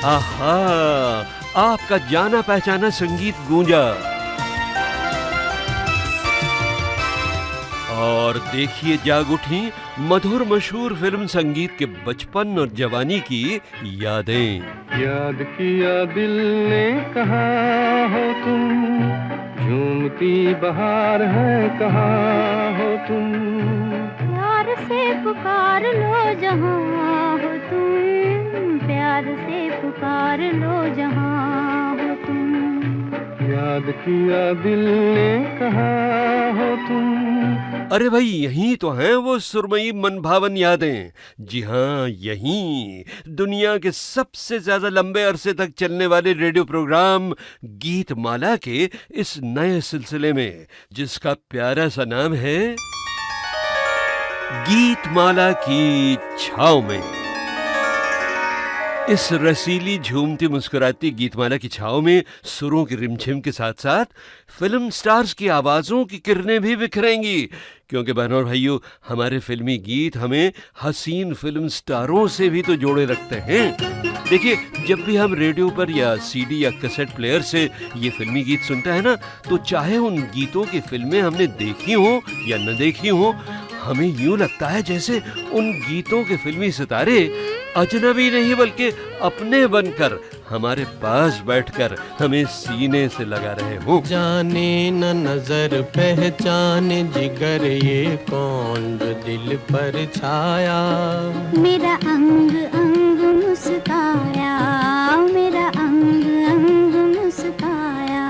आहा, आपका जाना पहचाना संगीत गूंजा। और देखिए जाग उठी मधुर मशहूर फिल्म संगीत के बचपन और जवानी की यादें। याद किया दिल ने कहाँ हो तुम, झूमती बहार है कहाँ हो तुम, प्यार से पुकार लो जहाँ हो तुम, प्यार से पुकार लो जहाँ हो तुम। याद किया दिल ने कहाँ हो तुम। अरे भाई यही तो हैं वो सुरमई मनभावन यादें। जी हाँ, यही दुनिया के सबसे ज्यादा लंबे अरसे तक चलने वाले रेडियो प्रोग्राम गीत माला के इस नए सिलसिले में, जिसका प्यारा सा नाम है गीत माला की छाव में। इस रसीली झूमती मुस्कुराती गीतमाला की छाव में सुरों की रिमझिम के साथ साथ फिल्म स्टार्स की आवाजों की किरणें भी बिखरेंगी, क्योंकि बहनों और भाइयों, हमारे फिल्मी गीत हमें हसीन फिल्म स्टारों से भी तो जोड़े रखते हैं। देखिए, जब भी हम रेडियो पर या सीडी या कैसेट प्लेयर से ये फिल्मी गीत सुनते हैं ना, तो चाहे उन गीतों की फिल्में हमने देखी हो या न देखी हो, हमें यूं लगता है जैसे उन गीतों के फिल्मी सितारे अजनबी नहीं बल्कि अपने बनकर हमारे पास बैठकर हमें सीने से लगा रहे हो। जाने न नजर पहचाने जिगर ये कौन जो दिल पर छाया, मेरा अंग अंग मुस्काया, मेरा अंग अंग मुस्काया।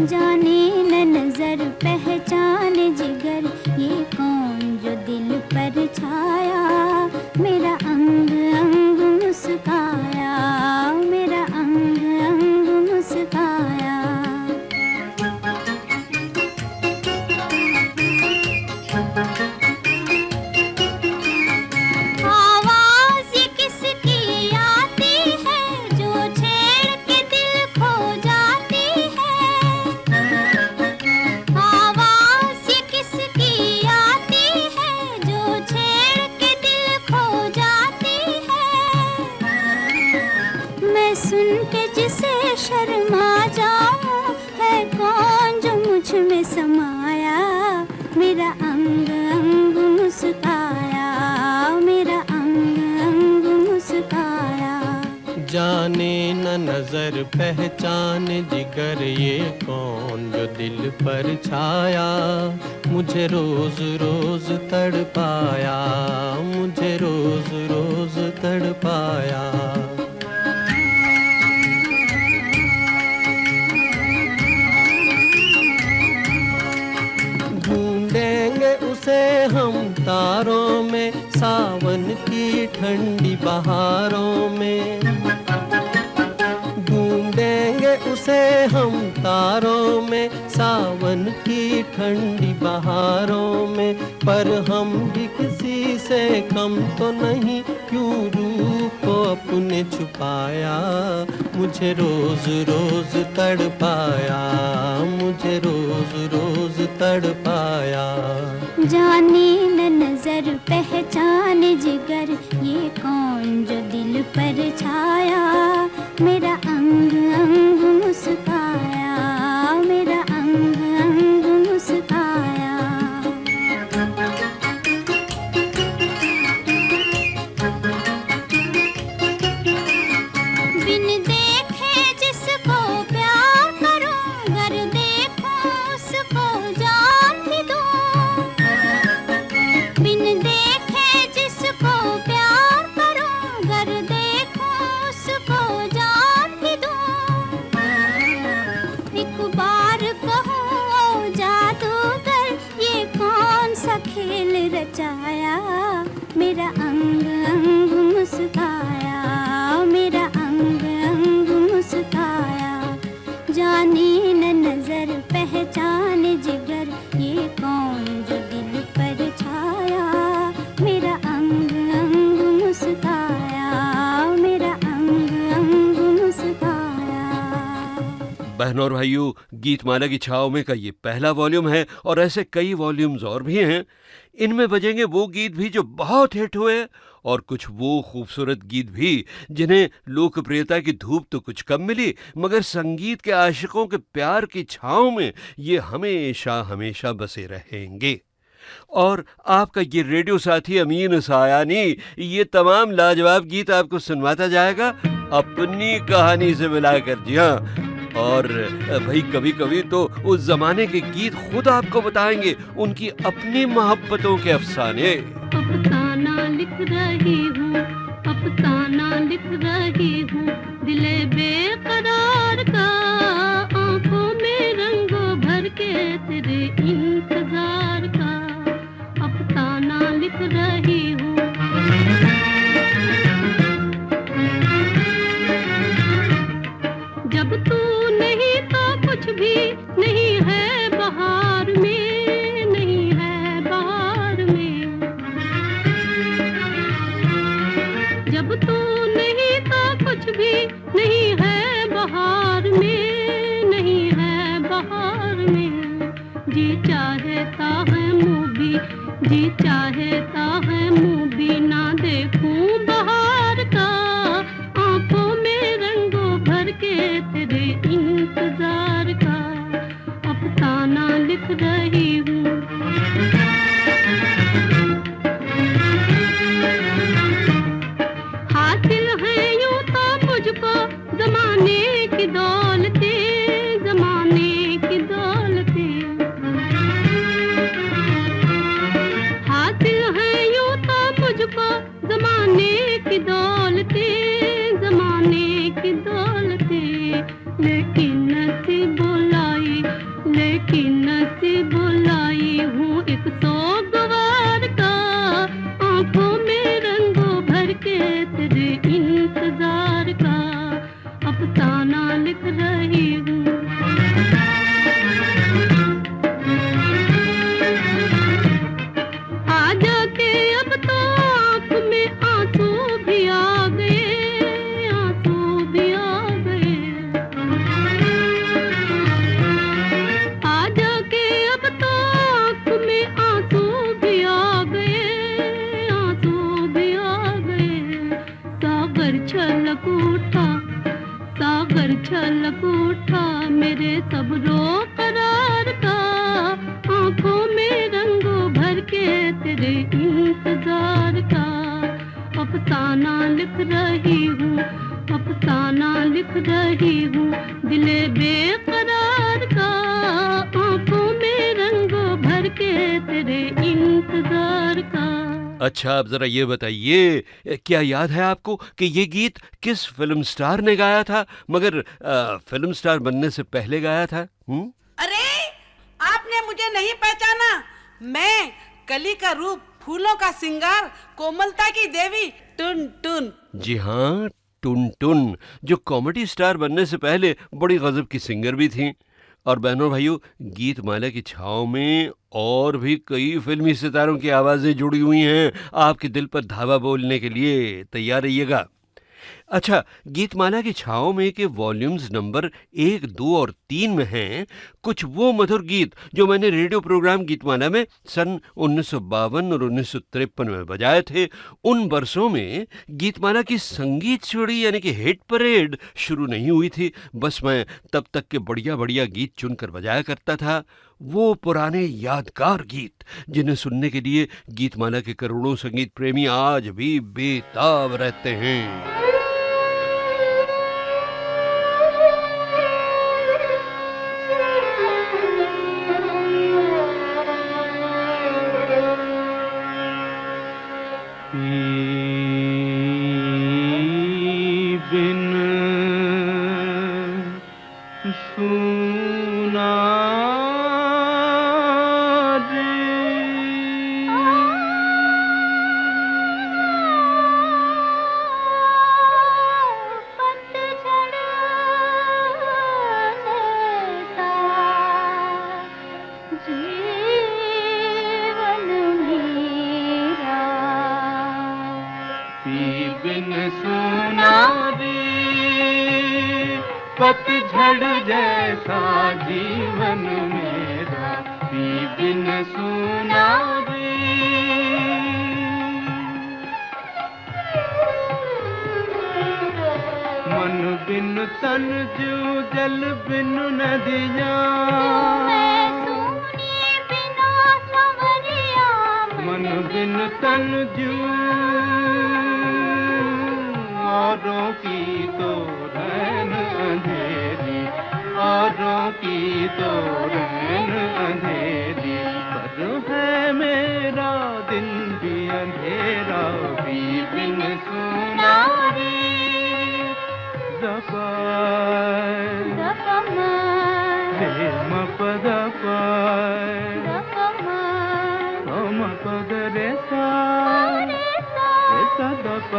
जाने न नजर पहचाने जिगर ये कौन जो दिल पर छाया, मेरा अंग अंग मुस्काया, मेरा अंग अंग मुस्काया। आवाज़ ये किसकी आती है जो छेड़ के दिल खो जाती है, आवाज़ ये किसकी आती है जो छेड़ के दिल खो जाती है। मैं सुन के जिसे शर्मा जाऊं, है कौन जो मुझ में समाया, मेरा अंग अंग मुस्काया, मेरा अंग अंग मुस्काया। जाने न नजर पहचाने जिगर ये कौन जो दिल पर छाया, मुझे रोज रोज तड़पाया, मुझे रोज रोज तड़पाया। ढूंढेंगे उसे हम तारों में, सावन की ठंडी बहारों में, ढूंढेंगे उसे हम तारों में, सावन की ठंडी बहारों में। पर हम भी किसी से कम तो नहीं, क्यों रूह को अपने छुपाया, मुझे रोज रोज तड़पाया, मुझे रोज रोज तड़पाया। जाने न नजर पहचाने जिगर ये कौन जो दिल पर छाया, मेरा अंग अंग मुस्काया, मेरा अंग अंग मुस्काया। बिन देखे जिसको प्यार करूं, गर देखूं उसको जान भी दूं, बिन देखे जिसको प्यार करूं, गर देखूं उसको जान भी दूं। एक बार कहूं ओ जादूगर, ये कौन सा खेल रचाया, मेरा अंग अंग मुस्काया, मेरा अंग अंग मुस्काया। जाने न नजर पहचाने जिगर ये कौन जो दिल पर छाया, मेरा अंग अंग मुस्काया, मेरा अंग अंग मुस्काया। बहनों और भाइयों, गीतमाला की छाव में का ये पहला वॉल्यूम है और ऐसे कई वॉल्यूम्स और भी हैं। इनमें बजेंगे वो गीत भी जो बहुत हिट हुए और कुछ वो खूबसूरत गीत भी जिन्हें लोकप्रियता की धूप तो कुछ कम मिली, मगर संगीत के आशिकों के प्यार की छांव में ये हमेशा हमेशा बसे रहेंगे। और आपका ये रेडियो साथी अमीन सायानी ये तमाम लाजवाब गीत आपको सुनवाता जाएगा अपनी कहानी से मिलाकर। जी हाँ, और भाई कभी कभी तो उस जमाने के गीत खुद आपको बताएंगे उनकी अपनी मोहब्बतों के अफसाने। अफसाना लिख रही हूँ, अफसाना लिख रही हूँ, दिले बेकरार का, आंखों में रंगों भर के तेरे इंतजार का, अफसाना लिख रही हूँ। जब तू नहीं तो कुछ भी नहीं है बहार में, नहीं है बहार में। जब तू नहीं तो कुछ भी नहीं है बहार में, नहीं है बहार में। जी चाहता है मुँह भी, जी चाहता है मुँह भी ना देखूं बहार का, आंखों में रंगों भर के तेरे इंतजार का, अफसाना लिख रही हूँ। हासिल है यूं तो मुझको जमाने की दौलतें, जमाने की दौलतें। हासिल है यूं तो मुझको जमाने की दौलतें, जमाने की दौलतें। लेकिन नसीब बुलाई, लेकिन नसीब बुलाई हूँ एक सोगवार का, आंखों में रंगों भर के तेरे इंतजार का, अफसाना लिख रही हूँ। आ जाके अब तो आँख में आंसू भी आ गए, आंसू भी आ गए। आ जाके अब तो आँख में आंसू भी आ गए, आंसू भी आ गए। सागर छलक उठा, सागर छलक उठा मेरे सब रो करार का, आंखों में रंगों भर के तेरे इंतजार का, अफसाना लिख रही हूँ, अफसाना लिख रही हूँ, दिले बेकरार का, आंखों में रंगों भर के तेरे इंतजार का। अच्छा, आप जरा ये बताइए, क्या याद है आपको कि ये गीत किस फिल्म स्टार ने गाया था, मगर फिल्म स्टार बनने से पहले गाया था? अरे आपने मुझे नहीं पहचाना, मैं कली का रूप, फूलों का सिंगार, कोमलता की देवी टुन टुन। जी हाँ, टुन टुन, जो कॉमेडी स्टार बनने से पहले बड़ी गजब की सिंगर भी थी। और बहनों भाइयों, गीतमाला की छाव में और भी कई फिल्मी सितारों की आवाज़ें जुड़ी हुई हैं आपके दिल पर धावा बोलने के लिए। तैयार रहिएगा। अच्छा, गीतमाला की छाव में के वॉल्यूम्स नंबर 1, 2 और 3 में हैं कुछ वो मधुर गीत जो मैंने रेडियो प्रोग्राम गीतमाला में सन 1952 और 1953 में बजाए थे। उन बरसों में गीतमाला की संगीत सीढ़ी यानी कि हिट परेड शुरू नहीं हुई थी। बस मैं तब तक के बढ़िया बढ़िया गीत चुनकर बजाया करता था, वो पुराने यादगार गीत जिन्हें सुनने के लिए गीतमाला के करोड़ों संगीत प्रेमी आज भी बेताब रहते हैं। बिन सुना पतझड़ जैसा जीवन मेरा, पी बिन सुना रे। बिन तन जीव जल बिन नदियाँ मन बिन तन जीव औरों की तो रैन अंधेरी औरों की तो रैन अंधेरी पर है मेरा दिल भी अंधेरा भी बिन सुनारी दफा रे म पद म पद रे सा द प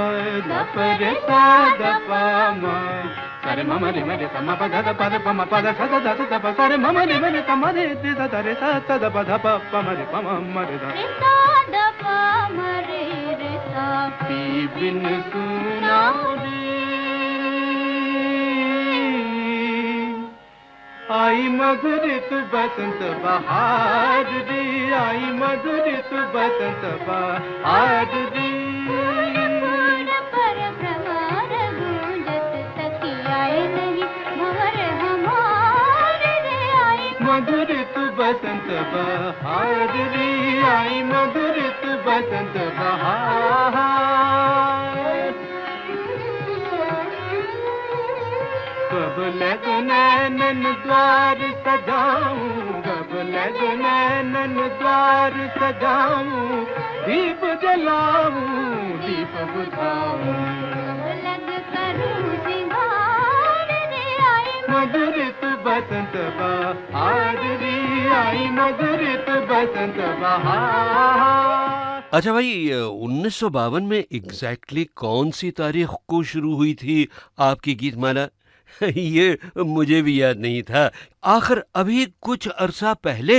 रे सा द प म सरे मम रे मरे स म प द प द प म प द स द द द प सरे मम रे मरे स म रे द द रे सा द द प द प प म रे प म म रे द पी बिन सुनारी आई मधुरित बसंत बहार री आई मधुरित बसंत बहार री पर भ्रमर गूंजत तकियाए नहीं भंवर हमार रे आई मधुरित बसंत बहार री आई मधुरित बसंत बहार कब लग नैनन द्वार सजाऊं कब लग नैनन द्वार सजाऊं दीप जलाऊं दीप बुझाऊं लग करूं सिंगार रे आई मधुरित बसंत बहार री आई मधुरित बसंत बहार। अच्छा भाई, 1952 में एग्जैक्टली कौन सी तारीख को शुरू हुई थी आपकी गीतमाला? ये मुझे भी याद नहीं था। आखिर अभी कुछ अरसा पहले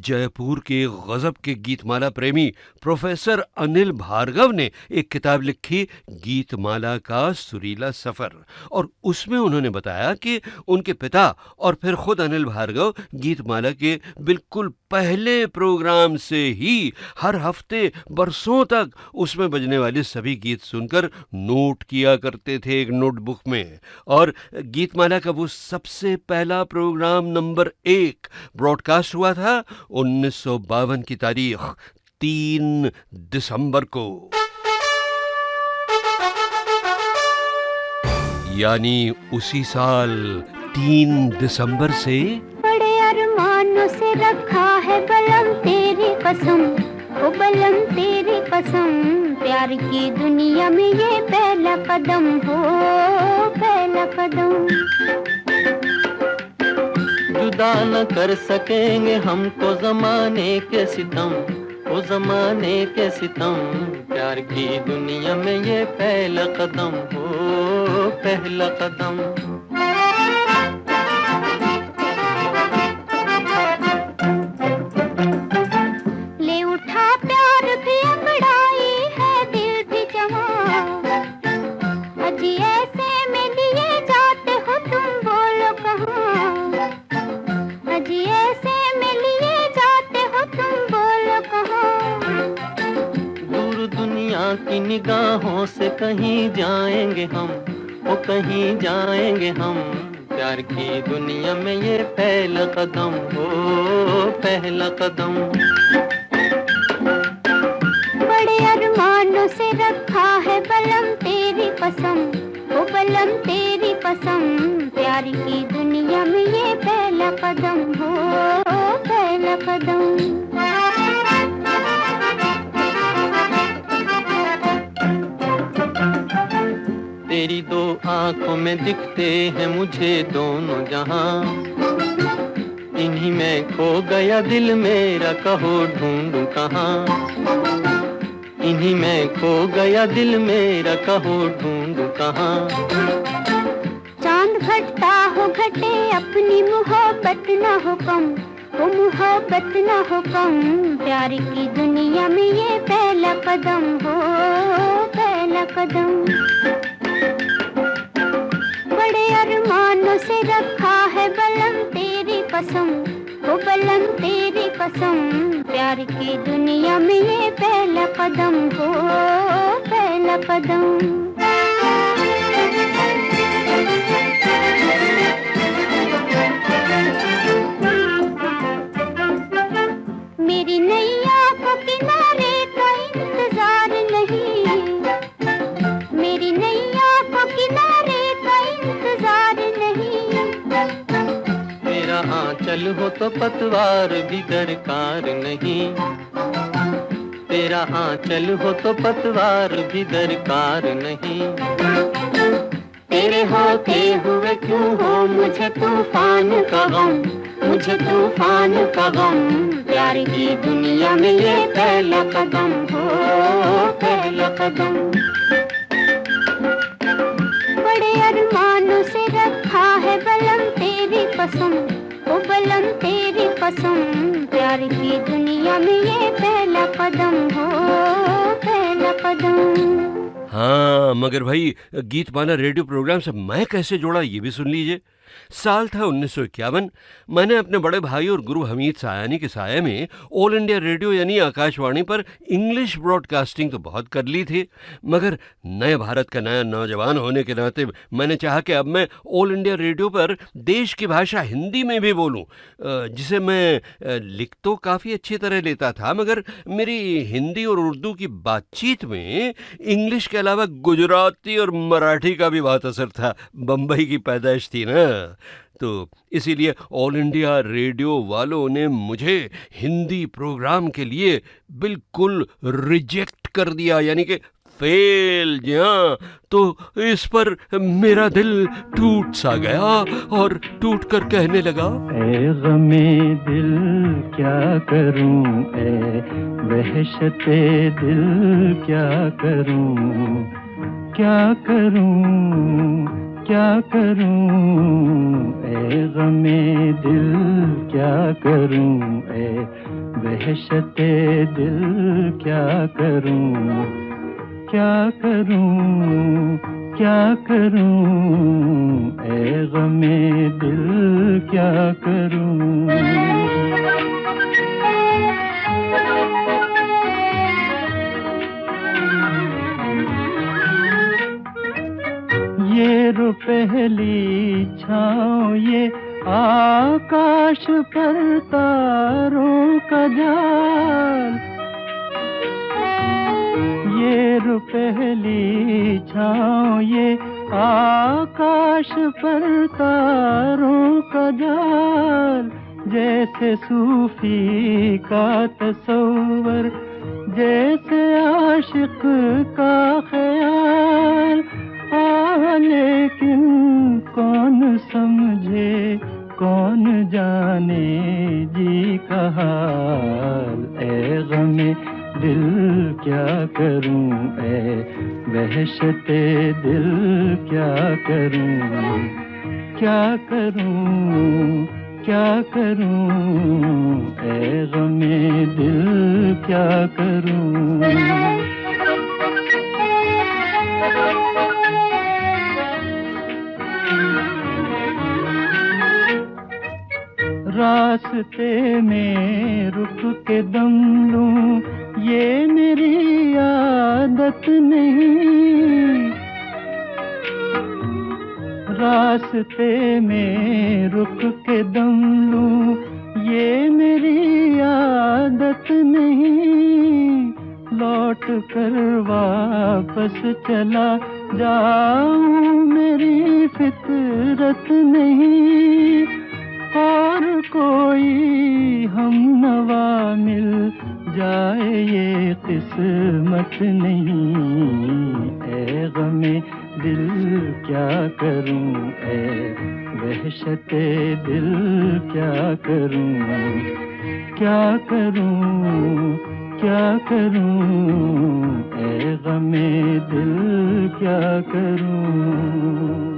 जयपुर के गजब के गीतमाला प्रेमी प्रोफेसर अनिल भार्गव ने एक किताब लिखी, गीतमाला का सुरीला सफर, और उसमें उन्होंने बताया कि उनके पिता और फिर खुद अनिल भार्गव गीतमाला के बिल्कुल पहले प्रोग्राम से ही हर हफ्ते बरसों तक उसमें बजने वाले सभी गीत सुनकर नोट किया करते थे एक नोटबुक में। और गीतमाला का वो सबसे पहला प्रोग्राम नंबर 1 ब्रॉडकास्ट हुआ था 1952 की तारीख 3 दिसंबर को, यानी उसी साल 3 दिसंबर से बड़े अरमानों से रखा है बलम तेरी कसम, ओ बलम तेरी कसम, प्यार की दुनिया में ये पहला कदम हो, पहला कदम। जुदा न कर सकेंगे हमको जमाने के सितम, ओ जमाने के सितम, प्यार की दुनिया में ये पहला कदम हो, पहला कदम। ले उठा प्यार भी अंगड़ाई है दिल भी जमा, अजी ऐसे में लिए जाते हो तुम बोलो कहाँ, अजी ऐसे में लिए जाते हो तुम बोलो कहाँ। दूर दुनिया की निगाहों से कहीं जाएंगे हम, ओ कहीं जाएंगे हम, प्यार की दुनिया में ये पहला कदम हो, पहला कदम। बड़े अरमानों से रखा है बलम तेरी कसम, ओ बलम तेरी कसम, प्यार की दुनिया में ये पहला कदम हो, पहला कदम। तेरी दो आंखों में दिखते हैं मुझे दोनों जहां, इन्हीं में खो गया दिल मेरा, कहो ढूंढूं कहाँ, इन्हीं में खो गया दिल मेरा, कहो ढूंढूं कहाँ। चांद घटता हो घटे अपनी मोहब्बत ना हो कम, वो मोहब्बत ना हो कम, प्यार की दुनिया में ये पहला कदम हो, पहला कदम। बड़े अरमानों से रखा है बलम तेरी कसम, वो बलम तेरी कसम, प्यार की दुनिया में ये पहला कदम हो, पहला कदम। हो तो पतवार भी दरकार नहीं, तेरा आंचल हो तो पतवार भी दरकार नहीं। तेरे होते हुए क्यों हो मुझे तूफान का गम, मुझे तूफान का गम, प्यार की दुनिया में ये पहला कदम हो, पहला कदम। बड़े अरमानों से रखा है बलम तेरी कसम, ओ बलम तेरी कसम, प्यार की दुनिया में ये पहला कदम हो, पहला कदम। हाँ, मगर भाई गीतमाला रेडियो प्रोग्राम से मैं कैसे जोड़ा ये भी सुन लीजिए। साल था 1951। मैंने अपने बड़े भाई और गुरु हमीद सायानी के साये में ऑल इंडिया रेडियो यानी आकाशवाणी पर इंग्लिश ब्रॉडकास्टिंग तो बहुत कर ली थी, मगर नए भारत का नया नौजवान होने के नाते मैंने चाहा कि अब मैं ऑल इंडिया रेडियो पर देश की भाषा हिंदी में भी बोलूं, जिसे मैं लिख तो काफ़ी अच्छी तरह लेता था, मगर मेरी हिंदी और उर्दू की बातचीत में इंग्लिश के अलावा गुजराती और मराठी का भी बहुत असर था। बम्बई की पैदाइश थी ना, तो इसीलिए ऑल इंडिया रेडियो वालों ने मुझे हिंदी प्रोग्राम के लिए बिल्कुल रिजेक्ट कर दिया, यानी कि फेल। जी हाँ, तो इस पर मेरा दिल टूट सा गया और टूट कर कहने लगा, ए गमे दिल क्या करूं, ए वहशते दिल क्या करूं, क्या करूं, क्या करूं, ए गमे दिल क्या करूं, ए वहशते दिल क्या करूं, क्या करूं, क्या करूं, ए गमे दिल क्या करूं। ये रो पहली छाँव, ये आकाश पर तारों का जाल, ये रो पहली छाँव, ये आकाश पर तारों का जाल, जैसे सूफी का तसव्वुर, जैसे आशिक का ख्याल। लेकिन कौन समझे, कौन जाने जी का हाल, ए गमे दिल क्या करूं, ए वहशते दिल क्या करूं, क्या करूं, क्या करूं, ए गमे दिल क्या करूं। रास्ते में रुक के दम लूं, ये मेरी आदत नहीं, रास्ते में रुक के दम लूं, ये मेरी आदत नहीं, लौट कर वापस चला जाऊं मेरी फितरत नहीं, और कोई हम नवा मिल जाए ये किस्मत नहीं, ए गमे दिल क्या करूं, ए वहशते दिल क्या करूं, क्या करूं, क्या करूं, ए गमे दिल क्या करूं।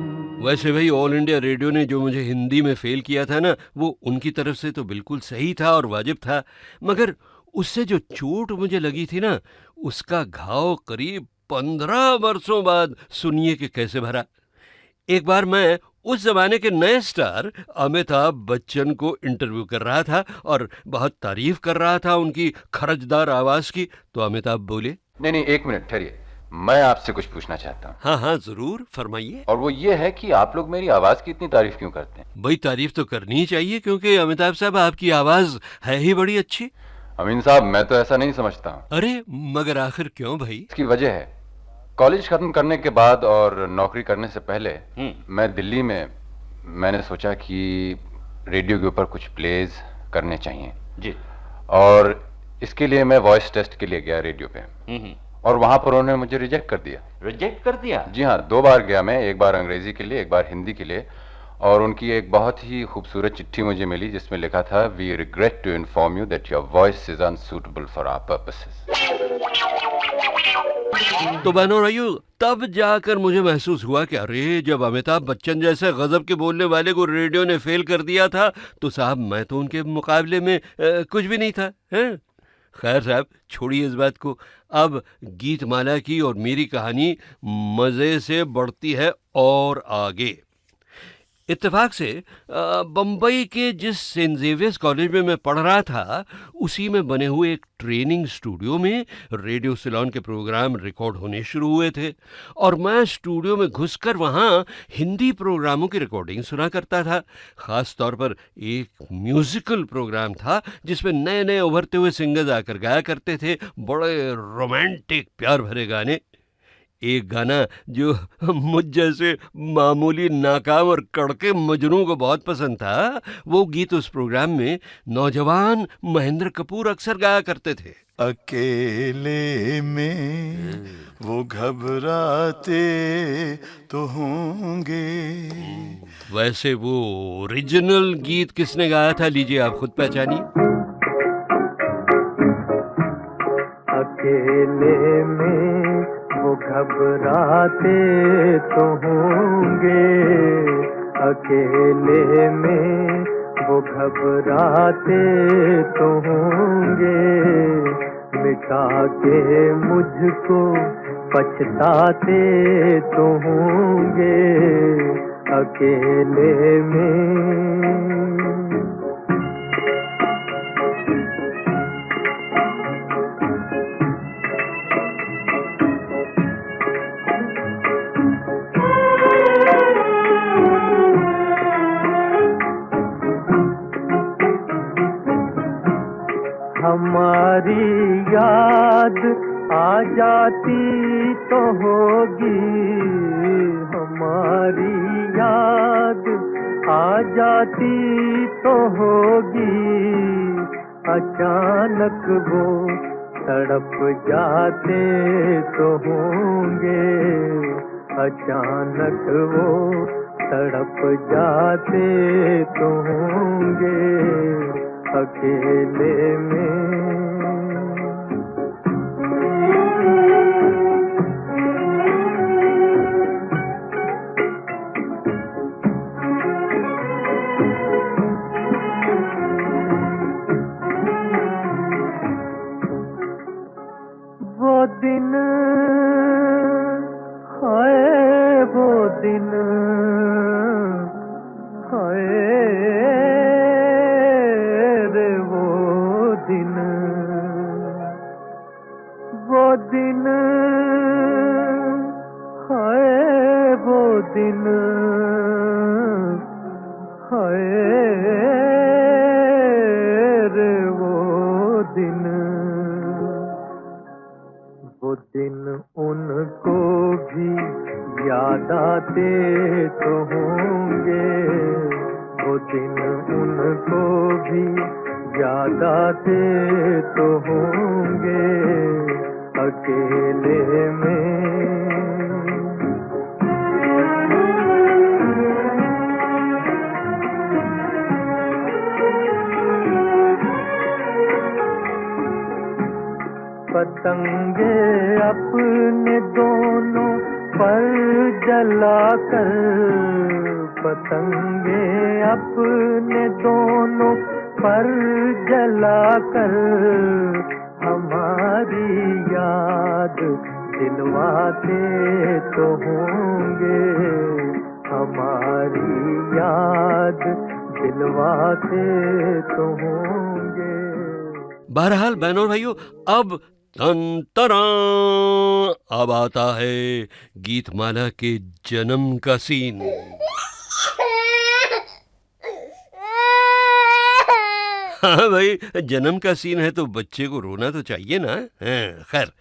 वैसे भाई ऑल इंडिया रेडियो ने जो मुझे हिंदी में फेल किया था ना, वो उनकी तरफ से तो बिल्कुल सही था और वाजिब था, मगर उससे जो चोट मुझे लगी थी ना, उसका घाव करीब 15 वर्षों बाद सुनिए कि कैसे भरा। एक बार मैं उस जमाने के नए स्टार अमिताभ बच्चन को इंटरव्यू कर रहा था और बहुत तारीफ कर रहा था उनकी खरजदार आवाज की, तो अमिताभ बोले, नहीं, एक मिनट ठहरिए, मैं आपसे कुछ पूछना चाहता हूँ। हाँ हाँ जरूर, फरमाइए। और वो ये है कि आप लोग मेरी आवाज की इतनी तारीफ क्यों करते हैं? भाई तारीफ तो करनी ही चाहिए, क्योंकि अमिताभ साहब आपकी आवाज है ही बड़ी अच्छी। अमीन साहब, मैं तो ऐसा नहीं समझता हूँ। अरे मगर आखिर क्यों भाई? इसकी वजह है, कॉलेज खत्म करने के बाद और नौकरी करने से पहले मैं दिल्ली में, मैंने सोचा कि रेडियो के ऊपर कुछ प्लेज करने चाहिए जी। और इसके लिए मैं वॉइस टेस्ट के लिए गया रेडियो पे और वहां पर उन्होंने मुझे रिजेक्ट कर दिया। रिजेक्ट कर दिया? जी हाँ, 2 बार गया मैं, एक बार अंग्रेजी के लिए, एक बार हिंदी के लिए। और उनकी एक बहुत ही खूबसूरत चिट्ठी मुझे मिली जिसमें लिखा था, we regret to inform you that your voice is unsuitable for our purposes. तो बहनों और भाइयों, तब जाकर मुझे महसूस हुआ कि अरे, जब अमिताभ बच्चन जैसे गजब के बोलने वाले को रेडियो ने फेल कर दिया था तो साहब मैं तो उनके मुकाबले में कुछ भी नहीं था, हैं? खैर साहब, छोड़िए इस बात को। अब गीतमाला की और मेरी कहानी मज़े से बढ़ती है और आगे। इत्तेफाक से बम्बई के जिस सेंट जेवियर्स कॉलेज में मैं पढ़ रहा था, उसी में बने हुए एक ट्रेनिंग स्टूडियो में रेडियो सिलोन के प्रोग्राम रिकॉर्ड होने शुरू हुए थे और मैं स्टूडियो में घुसकर वहाँ हिंदी प्रोग्रामों की रिकॉर्डिंग सुना करता था। ख़ास तौर पर एक म्यूज़िकल प्रोग्राम था जिसमें नए नए उभरते हुए सिंगर्स आकर गाया करते थे, बड़े रोमांटिक प्यार भरे गाने। एक गाना जो मुझ जैसे मामूली नाकाम और कड़के मजनू को बहुत पसंद था, वो गीत उस प्रोग्राम में नौजवान महेंद्र कपूर अक्सर गाया करते थे। अकेले में वो घबराते तो होंगे। वैसे वो ओरिजिनल गीत किसने गाया था, लीजिए आप खुद पहचानिए। अकेले में वो घबराते तो होंगे, अकेले में वो घबराते तो होंगे, मिटा के मुझको पछताते तो होंगे, अकेले में। हमारी याद आ जाती तो होगी, हमारी याद आ जाती तो होगी, अचानक वो तड़प जाते तो होंगे, अचानक वो तड़प जाते तो होंगे, अकेले में। वो दिन है, वो दिन है, वो दिन है, वो दिन है रे, वो दिन, वो दिन उनको भी याद आते तो होंगे, वो दिन उनको भी याद आते तो होंगे, अकेले में। पतंगे अपने दोनों पर जलाकर, पतंगे अपने दोनों पर जलाकर, हमारी याद दिलवाते तो होंगे, हमारी याद दिलवाते तो होंगे। बहरहाल बहनों और भाइयों, अब तंतरा अब आता है गीतमाला के जन्म का सीन। हाँ भाई, जन्म का सीन है तो बच्चे को रोना तो चाहिए ना। खैर,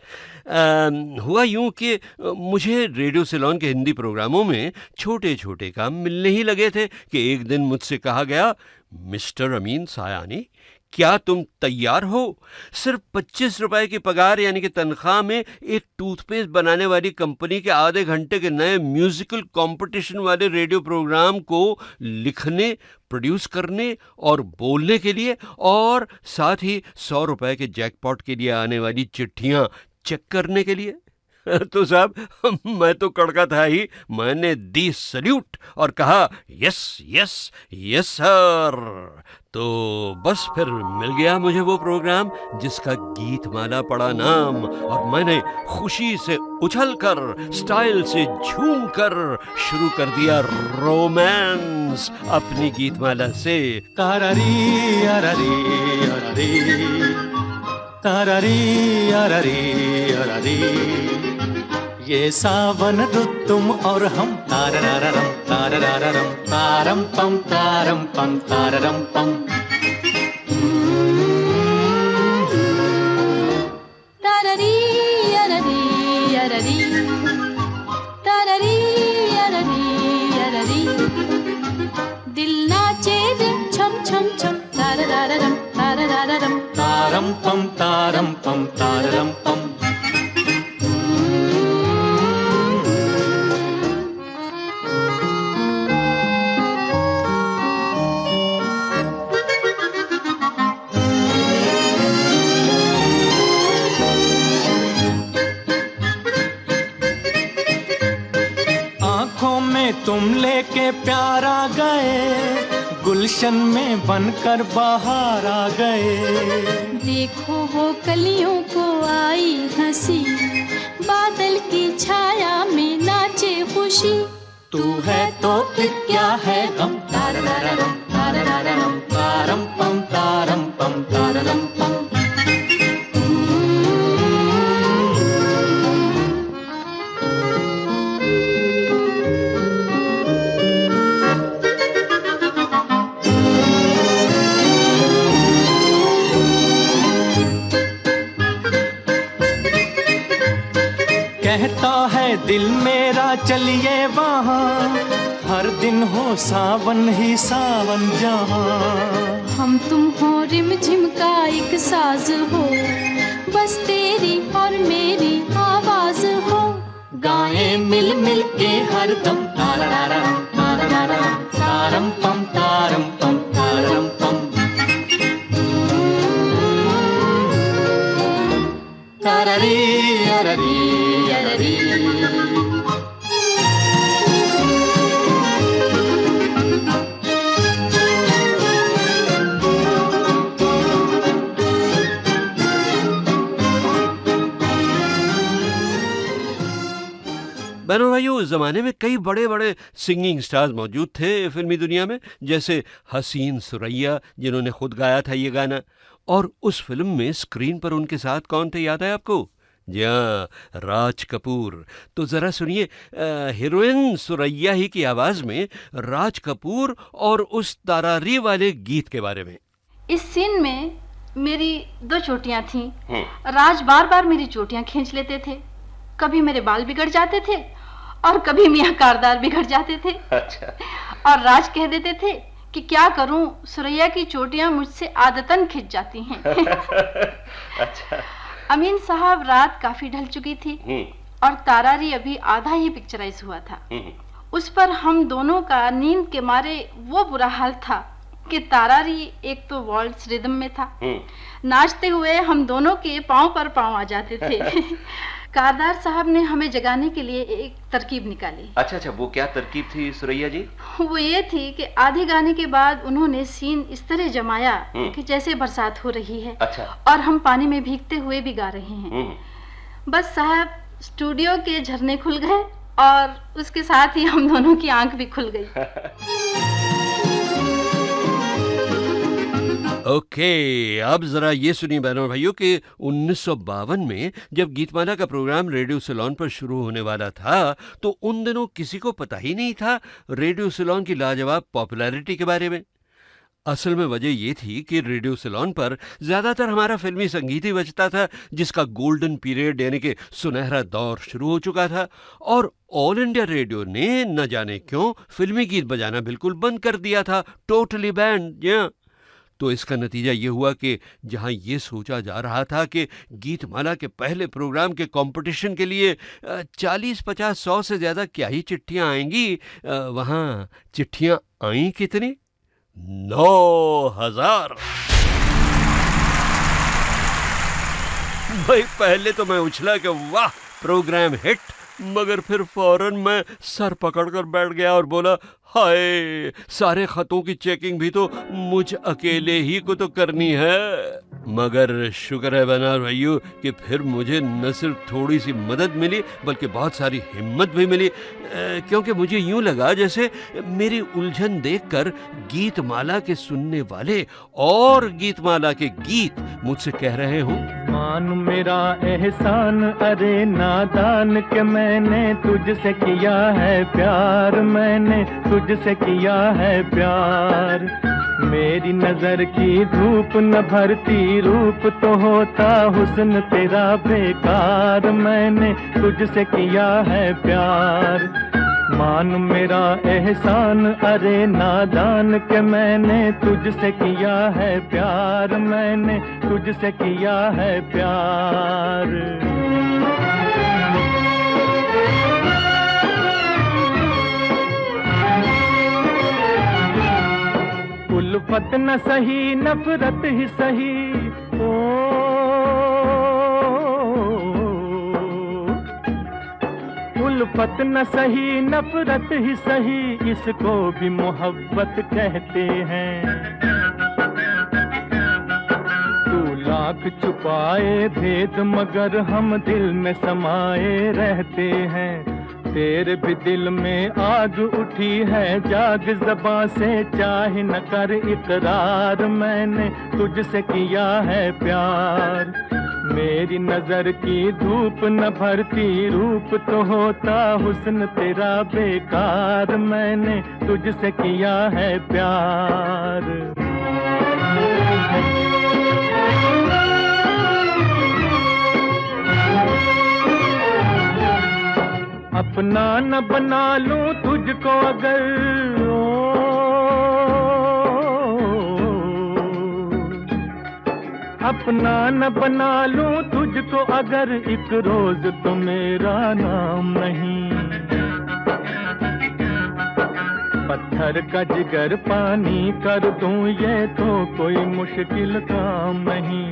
हुआ यूं कि मुझे रेडियो सिलोन के हिंदी प्रोग्रामों में छोटे छोटे काम मिलने ही लगे थे कि एक दिन मुझसे कहा गया, मिस्टर अमीन सायानी, क्या तुम तैयार हो? सिर्फ 25 रुपए की पगार यानी कि तनख्वाह में एक टूथपेस्ट बनाने वाली कंपनी के आधे घंटे के नए म्यूजिकल कंपटीशन वाले रेडियो प्रोग्राम को लिखने, प्रोड्यूस करने और बोलने के लिए, और साथ ही 100 रुपए के जैकपॉट के लिए आने वाली चिट्ठियां चेक करने के लिए? तो साहब, मैं तो कड़का था ही। मैंने दी सल्यूट और कहा यस यस यस सर। तो बस फिर मिल गया मुझे वो प्रोग्राम जिसका गीतमाला पड़ा नाम, और मैंने खुशी से उछलकर, स्टाइल से झूमकर शुरू कर दिया रोमांस अपनी गीतमाला से। तारारी अरारी अरारी, तारारी अरारी अरारी, ये सावन रुत तुम और हम, तारारारम तारारारम तारम पम तारम पम। तारारी अरारी अरारी, तारारी अरारी अरारी, दिल नाचे रिम छम छम छम, तारारारम तारारारम तारम पम तारम पम। तुम लेके प्यार आ गए, गुलशन में बनकर बाहर आ गए। देखो वो कलियों को आई हंसी, बादल की छाया में नाचे खुशी। तू है तो फिर क्या है गम, तारारारम तारारारम तारम पम तारम पम तारम पम। कहता है दिल मेरा चलिए वहाँ, हर दिन हो सावन ही सावन जहाँ। हम तुम हो रिम झिम का एक साज हो, बस तेरी और मेरी आवाज हो। गाएं मिल मिल के हर दम, तारारारम तारारारम तारम पम तारम पम तारम पम। तारारी अरारी अरारी, बहनों भाइयों, उस जमाने में कई बड़े बड़े सिंगिंग स्टार्स मौजूद थे फिल्मी दुनिया में, जैसे हसीन सुरैया जिन्होंने खुद गाया था ये गाना। और उस फिल्म में स्क्रीन पर उनके साथ कौन थे, याद है आपको? जी हाँ, राज कपूर। तो जरा सुनिए हीरोइन सुरैया ही की आवाज में राज कपूर और उस तारारी वाले गीत के बारे में। इस सीन में मेरी 2 चोटियां थीं। राज बार बार मेरी चोटियां खींच लेते थे। कभी मेरे बाल बिगड़ जाते थे और कभी मियां कारदार बिगड़ जाते थे। अच्छा। और राज कह देते थे कि क्या करूं, सुरैया की चोटियां मुझसे आदतन खिंच जाती हैं। अच्छा। अमीन साहब, रात काफी ढल चुकी थी और तारारी अभी आधा ही पिक्चराइज हुआ था। उस पर हम दोनों का नींद के मारे वो बुरा हाल था कि तारारी एक तो वॉल्स रिदम में था, नाचते हुए हम दोनों के पांव पर पांव आ जाते थे। कारदार साहब ने हमें जगाने के लिए एक तरकीब निकाली। अच्छा, वो क्या तरकीब थी सुरैया जी? वो ये थी कि आधे गाने के बाद उन्होंने सीन इस तरह जमाया कि जैसे बरसात हो रही है। अच्छा। और हम पानी में भीगते हुए भी गा रहे हैं। बस साहब, स्टूडियो के झरने खुल गए और उसके साथ ही हम दोनों की आंख भी खुल गई। ओके, अब जरा ये सुनिए बहनों और भाइयों कि 1952 में जब गीतमाला का प्रोग्राम रेडियो सिलोन पर शुरू होने वाला था तो उन दिनों किसी को पता ही नहीं था रेडियो सिलोन की लाजवाब पॉपुलैरिटी के बारे में। असल में वजह ये थी कि रेडियो सिलोन पर ज्यादातर हमारा फिल्मी संगीत ही बजता था, जिसका गोल्डन पीरियड यानी कि सुनहरा दौर शुरू हो चुका था, और ऑल इंडिया रेडियो ने न जाने क्यों फिल्मी गीत बजाना बिल्कुल बंद कर दिया था, टोटली बैंड। तो इसका नतीजा ये हुआ कि जहां ये सोचा जा रहा था कि गीतमाला के पहले प्रोग्राम के कंपटीशन के लिए 40, 50, 100 से ज़्यादा क्या ही चिट्ठियां आएंगी, वहां चिट्ठियां आई कितनी? 9,000। भाई पहले तो मैं उछला कि वाह प्रोग्राम हिट, मगर फिर फौरन मैं सर पकड़कर बैठ गया और बोला हाय, सारे खतों की चेकिंग भी तो मुझ अकेले ही को तो करनी है। मगर शुक्र है बना भाइयों कि फिर मुझे न सिर्फ थोड़ी सी मदद मिली बल्कि बहुत सारी हिम्मत भी मिली, क्योंकि मुझे यूं लगा जैसे मेरी उलझन देखकर गीतमाला के सुनने वाले और गीतमाला के गीत मुझसे कह रहे हों, मान मेरा एहसान अरे नादान के मैंने तुझसे किया है प्यार, मैंने तुझसे किया है प्यार। मेरी नजर की धूप न भरती रूप तो होता हुस्न तेरा बेकार, मैंने तुझसे किया है प्यार। मान मेरा एहसान अरे नादान के मैंने तुझसे किया है प्यार, मैंने तुझसे किया है प्यार। उल्फत न सही नफरत ही सही, उल्फत न सही नफरत ही सही, इसको भी मोहब्बत कहते हैं। तू लाख छुपाए भेद मगर हम दिल में समाये रहते हैं। तेरे भी दिल में आग उठी है जाग ज़बां से चाहे न कर इकरार, मैंने तुझसे किया है प्यार। मेरी नजर की धूप न भरती रूप तो होता हुस्न तेरा बेकार, मैंने तुझसे किया है प्यार। अपना न बना लूं तुझको अगर, अपना न बना लूं तुझको अगर, एक रोज तो मेरा नाम नहीं। पत्थर का जिगर पानी कर दूं ये तो कोई मुश्किल काम नहीं।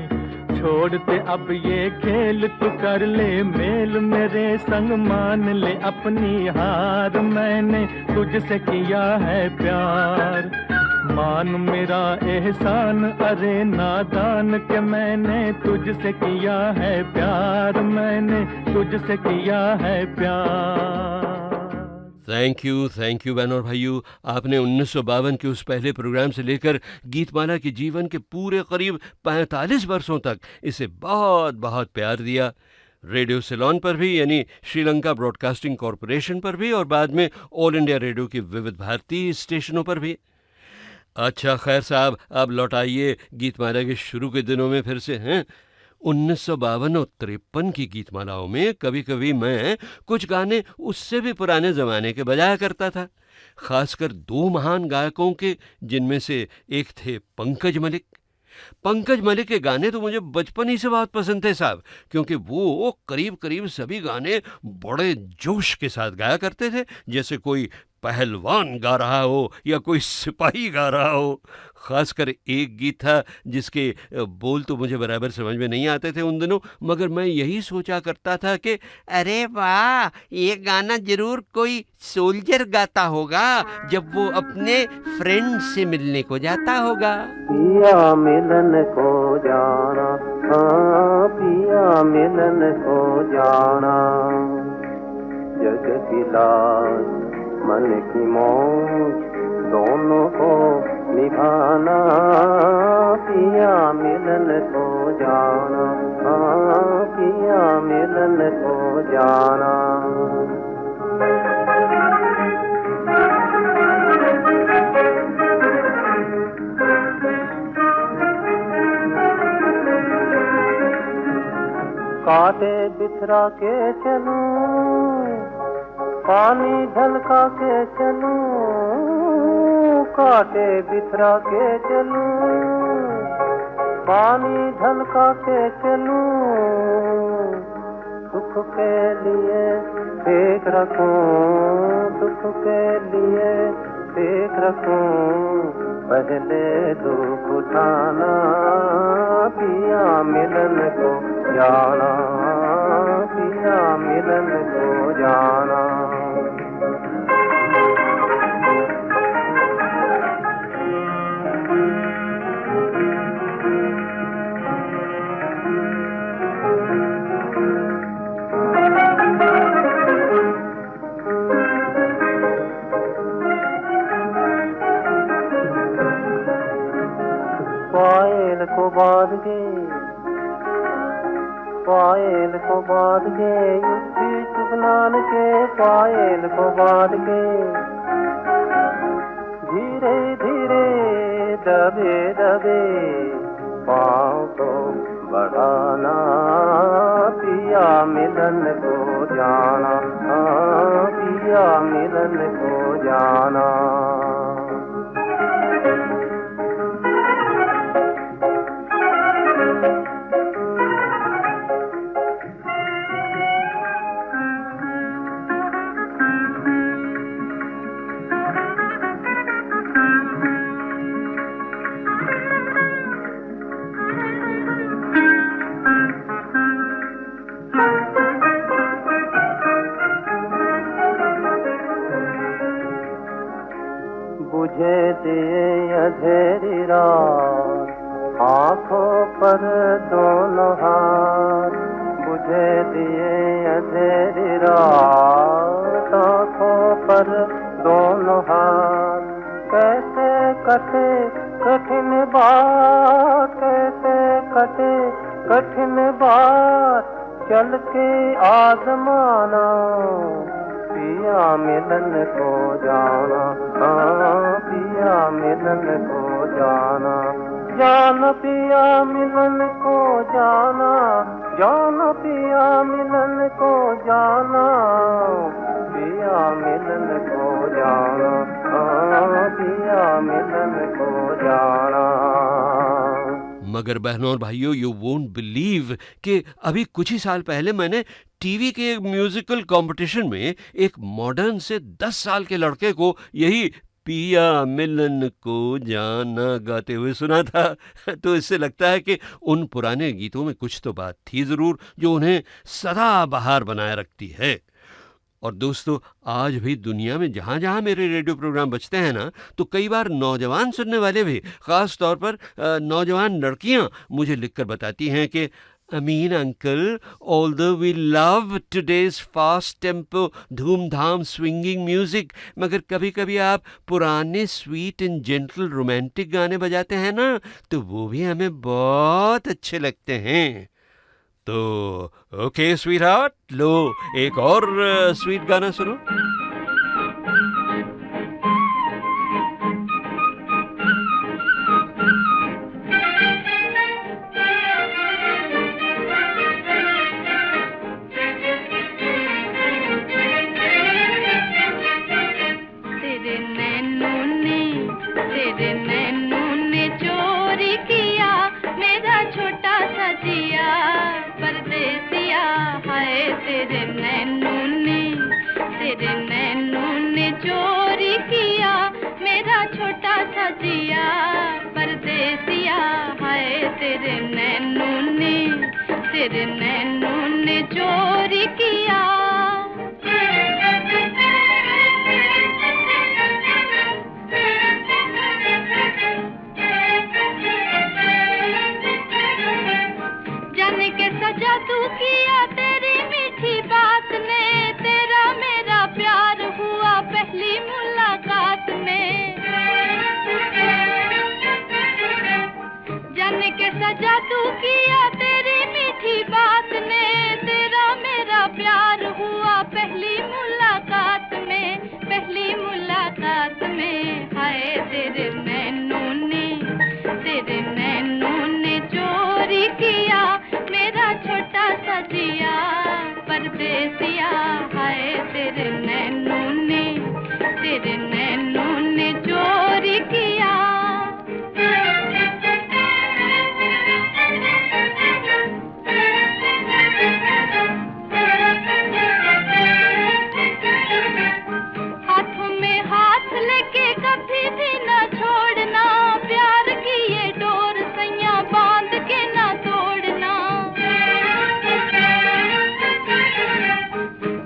छोड़ते अब ये खेल तू कर ले मेल, मेरे संग मान ले अपनी हार, मैंने तुझसे किया है प्यार। मान मेरा एहसान अरे नादान के मैंने तुझसे किया है प्यार, मैंने तुझसे किया है प्यार। थैंक यू बहनों और भाइयों, आपने 1952 के उस पहले प्रोग्राम से लेकर गीतमाला के जीवन के पूरे करीब 45 वर्षों तक इसे बहुत बहुत प्यार दिया। रेडियो सिलोन पर भी यानी श्रीलंका ब्रॉडकास्टिंग कॉरपोरेशन पर भी, और बाद में ऑल इंडिया रेडियो की विविध भारती स्टेशनों पर भी। अच्छा खैर साहब, अब लौटाइए गीतमाला के शुरू के दिनों में फिर से हैं। 1952 और 53 की गीतमालाओं में कभी कभी मैं कुछ गाने उससे भी पुराने ज़माने के बजाया करता था, खासकर 2 महान गायकों के, जिनमें से एक थे पंकज मलिक। पंकज मलिक के गाने तो मुझे बचपन ही से बहुत पसंद थे साहब, क्योंकि वो करीब करीब सभी गाने बड़े जोश के साथ गाया करते थे, जैसे कोई पहलवान गा रहा हो या कोई सिपाही गा रहा हो। खासकर एक गीत था जिसके बोल तो मुझे बराबर समझ में नहीं आते थे उन दिनों, मगर मैं यही सोचा करता था कि अरे वाह, ये गाना जरूर कोई सोल्जर गाता होगा जब वो अपने फ्रेंड से मिलने को जाता होगा। पिया मिलन को जाना, हाँ पिया मिलन को जाना, जग की लाज मन की मौज दोनों को निभाना, पिया मिलन को जाना, हाँ पिया मिलन को जाना। कांटे बिखरा के चलूं, पानी झलका के चलूं, कांटे बिखरा के चलूं, पानी झलका के चलूं, सुख के लिए देख रखूं, दुख के लिए देख रखूं, पहले दुख उठाना, पिया मिलन को जाना, पिया मिलन को जाना। पायल को बांध के, पायल को बांध के, युक्ति चुगनान के, पायल को बांध के, धीरे धीरे दबे दबे पाँव को बढ़ाना, पिया मिलन को जाना, पिया मिलन को जाना। बुझे दिए अंधेरी रात, आँखों पर दोनों हाथ, बुझे दिए अंधेरी रात, आँखों पर दोनों हाथ, कैसे कटे कठिन बात, कैसे कटे कठिन बात, चल के आजमाना, पिया मिलन को जाना, पिया मिलन को जाना, जान पिया मिलन को जाना, जान पिया मिलन को जाना, पिया मिलन को जाना, पिया मिलन को जाना। मगर बहनों और भाइयों, यू वोंट बिलीव कि अभी कुछ ही साल पहले मैंने टीवी के एक म्यूजिकल कंपटीशन में एक मॉडर्न से 10 साल के लड़के को यही पिया मिलन को जाना गाते हुए सुना था। तो इससे लगता है कि उन पुराने गीतों में कुछ तो बात थी ज़रूर जो उन्हें सदा बहार बनाए रखती है। और दोस्तों, आज भी दुनिया में जहाँ जहाँ मेरे रेडियो प्रोग्राम बजते हैं ना, तो कई बार नौजवान सुनने वाले भी, ख़ास तौर पर नौजवान लड़कियाँ मुझे लिखकर बताती हैं कि Amin uncle, although we love today's fast tempo धूमधाम स्विंगिंग म्यूजिक, मगर कभी कभी आप पुराने स्वीट एंड जेंटल रोमांटिक गाने बजाते हैं ना, तो वो भी हमें बहुत अच्छे लगते हैं। तो ओके स्वीट हार्ट, लो एक और स्वीट गाना सुनो। तेरे नैनों ने चोरी किया। जाने कैसा जादू किया तेरी मीठी बात ने, तेरा मेरा प्यार हुआ पहली मुलाकात में। जाने कैसा जादू किया तेरी मीठी बात ने, तेरा मेरा प्यार हुआ पहली मुलाकात में, पहली मुलाकात में। हाय तेरे नैनों ने चोरी किया। किया मेरा छोटा सा जिया परदेसिया हाय तेरे नैनों ने चोरी किया हाथों में हाथ लेके कभी भी न छोड़ना प्यार की ये डोर सैया बांध के न तोड़ना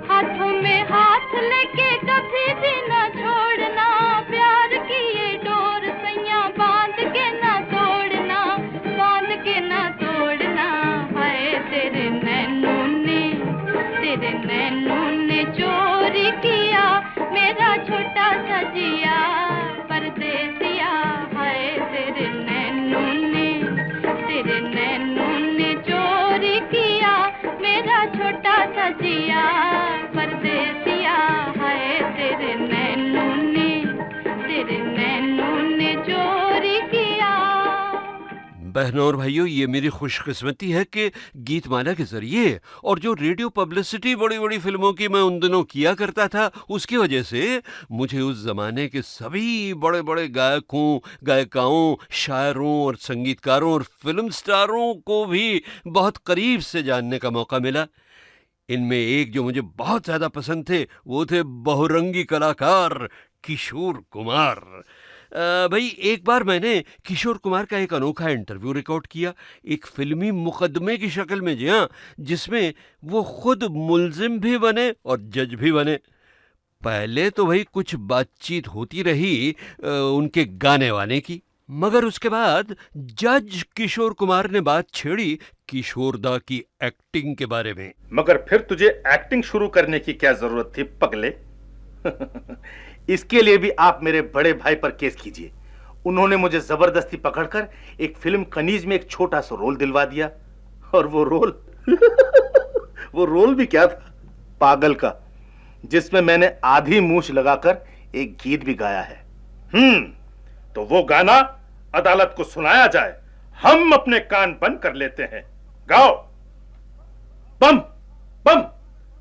हाथों में हाथ लेके कभी भी न छोड़ना प्यार की ये डोर सैया बांध के न तोड़ना हाय तेरे नैनों ने चोरी किया मेरा छोटा सा जिया परदेसिया हाय तेरे नैनों ने चोरी किया मेरा छोटा सा जिया परदेसिया हाय तेरे नैनों ने चोरी किया। बहनों और भाइयों, ये मेरी खुशकिस्मती है कि गीतमाला के जरिए और जो रेडियो पब्लिसिटी बड़ी बड़ी फिल्मों की मैं उन दिनों किया करता था, उसकी वजह से मुझे उस जमाने के सभी बड़े बड़े गायकों, गायिकाओं, शायरों और संगीतकारों और फिल्म स्टारों को भी बहुत करीब से जानने का मौका मिला। इनमें एक जो मुझे बहुत ज्यादा पसंद थे वो थे बहुरंगी कलाकार किशोर कुमार। भाई, एक बार मैंने किशोर कुमार का एक अनोखा इंटरव्यू रिकॉर्ड किया, एक फिल्मी मुकदमे की शक्ल में, जी हाँ, जिसमें वो खुद मुल्जिम भी बने और जज भी बने। पहले तो भाई कुछ बातचीत होती रही उनके गाने वाने की, मगर उसके बाद जज किशोर कुमार ने बात छेड़ी किशोरदा की एक्टिंग के बारे में। मगर फिर तुझे एक्टिंग शुरू करने की क्या जरूरत थी पगले? इसके लिए भी आप मेरे बड़े भाई पर केस कीजिए। उन्होंने मुझे जबरदस्ती पकड़कर एक फिल्म कनीज में एक छोटा सा रोल दिलवा दिया, और वो रोल भी क्या था, पागल का, जिसमें मैंने आधी मूछ लगाकर एक गीत भी गाया है। तो वो गाना अदालत को सुनाया जाए, हम अपने कान बंद कर लेते हैं। गाओ। बम बम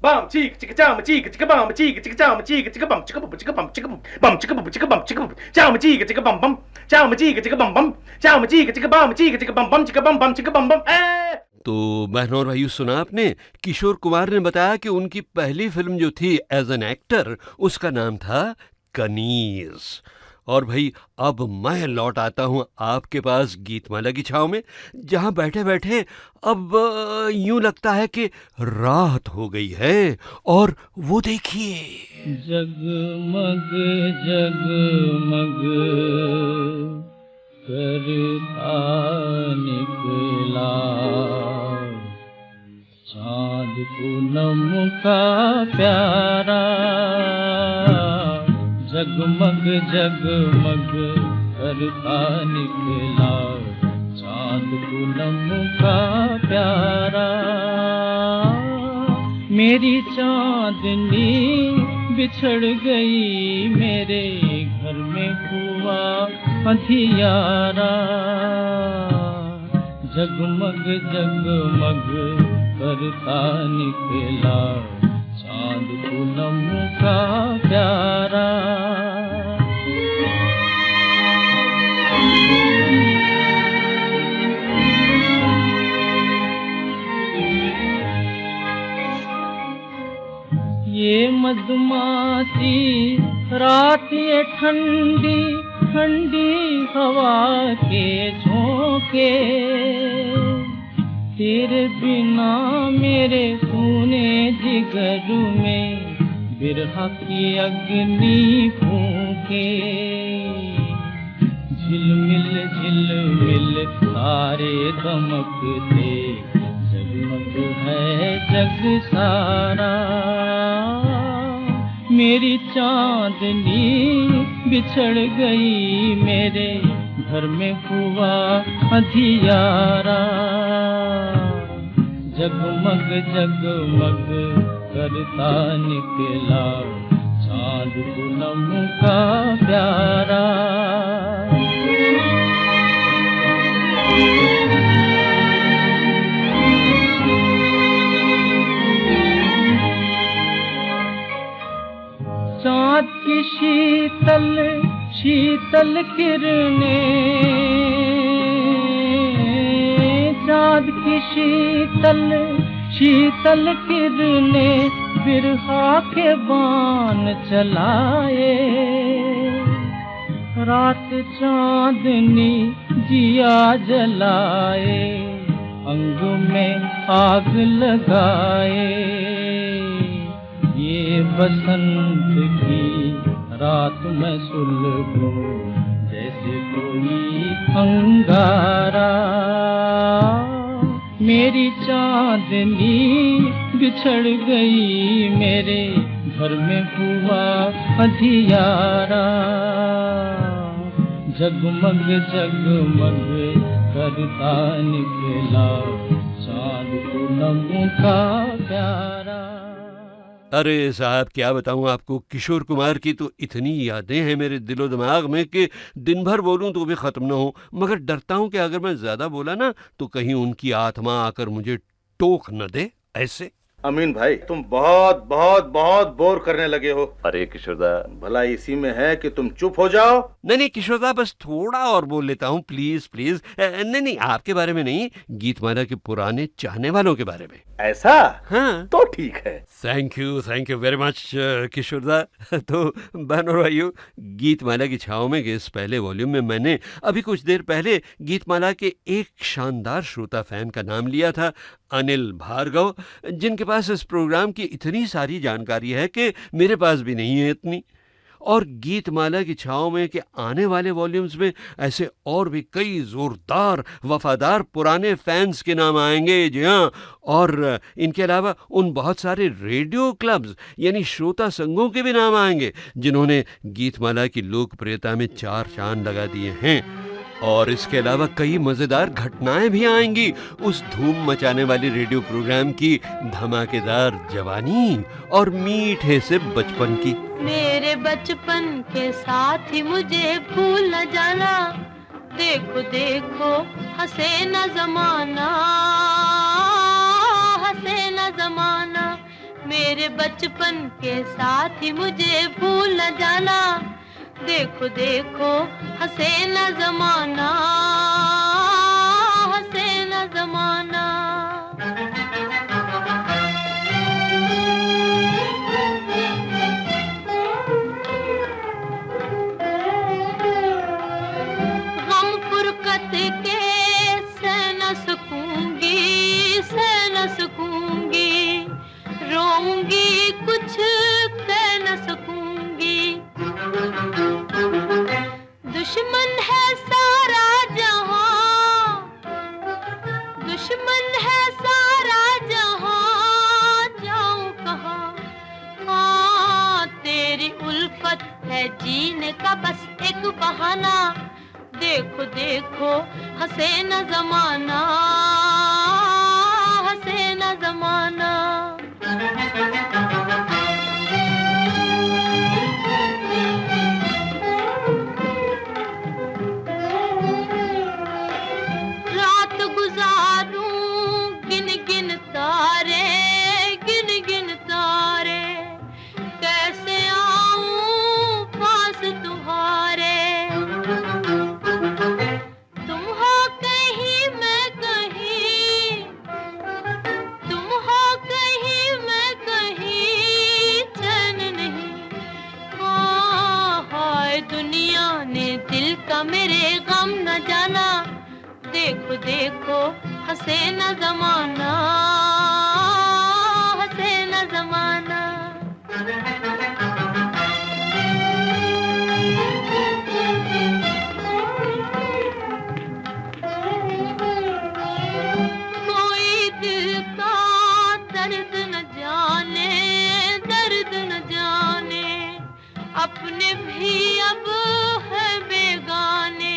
बम चीक चिक चाम चीक चिक बम चीक चिक चाम चीक चिक बम चिक बम चिक बम चिक बम चिक बम चिक बम चिक चाम चीक चिक बम बम चाम चीक चिक बम बम चाम चीक चिक बम चीक चिक बम बम चिक बम चिक बम बम। तो बहनों और भाइयों, सुना आपने, किशोर कुमार ने बताया कि उनकी पहली फिल्म जो थी एज एन एक्टर, उसका नाम था कनीज। और भाई, अब मैं लौट आता हूं आपके पास गीतमाला की छाव में, जहां बैठे बैठे अब यूं लगता है कि रात हो गई है। और वो देखिए, जगमग जगमग करता निकला चाँद पूनम का प्यारा, जगमग जगमग करता निकला चाँद पूनम का प्यारा। मेरी चाँदनी बिछड़ गई मेरे घर में हुआ अंधियारा, जगमग जगमग करता निकला चाँद पूनम का प्यारा। ये मधुमासी रात, ये ठंडी ठंडी हवा के झोंके, तेरे बिना मेरे सूने जिगर में बिरहा की अग्नि फूंके। झिलमिल झिलमिल तारे दमकते, जगमग है जग सारा। मेरी चाँदनी बिछड़ गई मेरे घर में हुआ अंधियारा, जगमग जगमग करता निकला चाँद पूनम का प्यारा। शीतल शीतल किरणें, चाँद की शीतल शीतल किरणें बिरहा के बाण चलाए। रात चांदनी जिया जलाए, अंग में आग लगाए। ये बसंत की रात में सुलगूं जैसे कोई अंगारा। मेरी चांदनी बिछड़ गई, मेरे घर में हुआ अंधियारा। जगमग जगमग करता निकला चाँद पूनम का प्यारा। अरे साहब क्या बताऊं आपको, किशोर कुमार की तो इतनी यादें हैं मेरे दिलो दिमाग में कि दिन भर बोलूं तो भी ख़त्म ना हो। मगर डरता हूं कि अगर मैं ज़्यादा बोला ना तो कहीं उनकी आत्मा आकर मुझे टोक न दे। ऐसे अमीन भाई, तुम बहुत बहुत बहुत बोर करने लगे हो। अरे किशोरदा, भला इसी में है कि तुम चुप हो जाओ। नहीं किशोरदा, बस थोड़ा और बोल लेता हूँ, प्लीज प्लीज। नहीं आपके बारे में नहीं, गीतमाला के पुराने चाहने वालों के बारे में। ऐसा? हाँ तो ठीक है। थैंक यू वेरी मच किशोरदा। तो बहन और भाइयों, गीतमाला की छाँव में के इस पहले वॉल्यूम में मैंने अभी कुछ देर पहले गीतमाला के एक शानदार श्रोता फैन का नाम लिया था, अनिल भार्गव, जिनके पास इस प्रोग्राम की इतनी सारी जानकारी है कि मेरे पास भी नहीं है इतनी। और गीतमाला की छाँव में के आने वाले वॉल्यूम्स में ऐसे और भी कई ज़ोरदार वफादार पुराने फैंस के नाम आएंगे। जी हाँ, और इनके अलावा उन बहुत सारे रेडियो क्लब्स यानी श्रोता संघों के भी नाम आएंगे जिन्होंने गीतमाला की लोकप्रियता में चार चांद लगा दिए हैं। और इसके अलावा कई मज़ेदार घटनाएं भी आएंगी उस धूम मचाने वाली रेडियो प्रोग्राम की धमाकेदार जवानी और मीठे से बचपन की। मेरे बचपन के साथ ही मुझे भूल न जाना, देखो देखो हंसे न जमाना, हंसे न जमाना। मेरे बचपन के साथ ही मुझे भूल न जाना, देखो देखो हंसे न जमाना, हंसे न जमाना। गम फुरकत के सह न सकूंगी, सह न सकूंगी, रोऊंगी कुछ कह न सकूंगी। दुश्मन है सारा जहां, दुश्मन है सारा जहां, जाऊं कहाँ? हाँ तेरी उल्फत है जीने का बस एक बहाना, देखो देखो हंसे न जमाना, हंसे न जमाना। मेरे गम न जाना, देखो देखो हंसे न जमाना, हंसे न जमाना। कोई दिल का दर्द न जाने, दर्द न जाने, अपने भी अब है बेगाने।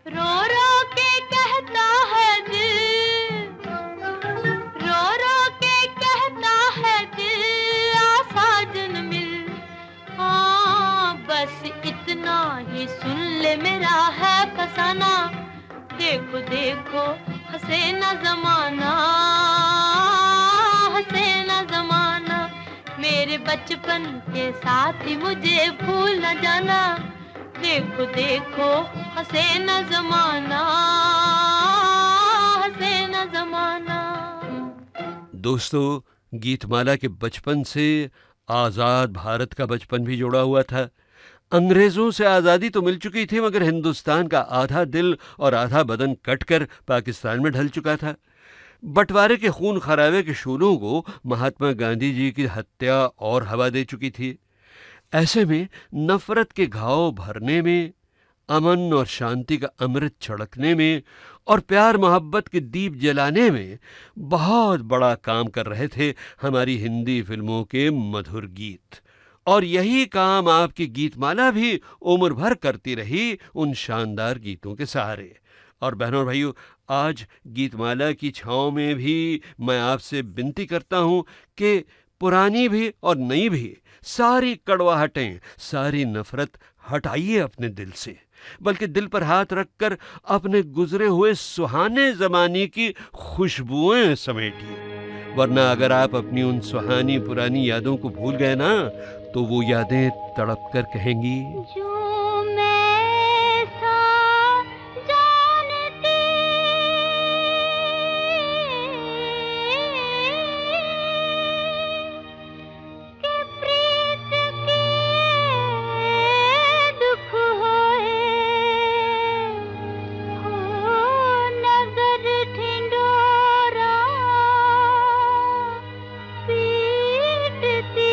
रो रो के कहता है दिल, रो रो के कहता है दिल, आ साजन मिल। हाँ बस इतना ही सुन ले मेरा है फसाना, देखो देखो हंसे न जमाना, हंसे न जमाना। मेरे बचपन के साथी मुझे भूल न जाना। देखो देखो हंसे न जमाना, हंसे न जमाना। दोस्तों, गीतमाला के बचपन से आज़ाद भारत का बचपन भी जुड़ा हुआ था। अंग्रेज़ों से आज़ादी तो मिल चुकी थी, मगर हिंदुस्तान का आधा दिल और आधा बदन कटकर पाकिस्तान में ढल चुका था। बंटवारे के खून खराबे के शूलों को महात्मा गांधी जी की हत्या और हवा दे चुकी थी। ऐसे में नफरत के घाव भरने में, अमन और शांति का अमृत छिड़कने में और प्यार मोहब्बत के दीप जलाने में बहुत बड़ा काम कर रहे थे हमारी हिंदी फिल्मों के मधुर गीत। और यही काम आपकी गीतमाला भी उम्र भर करती रही उन शानदार गीतों के सहारे। और बहनों और भाइयों, आज गीतमाला की छाँव में भी मैं आपसे विनती करता हूँ कि पुरानी भी और नई भी सारी कड़वाहटें, सारी नफरत हटाइए अपने दिल से, बल्कि दिल पर हाथ रखकर अपने गुजरे हुए सुहाने ज़माने की खुशबुएं समेटिए। वरना अगर आप अपनी उन सुहानी पुरानी यादों को भूल गए ना, तो वो यादें तड़प कर कहेंगी, जो मैं था जानती कि प्रीत के दुख होए, हो नगर ढिंढोरा पीटती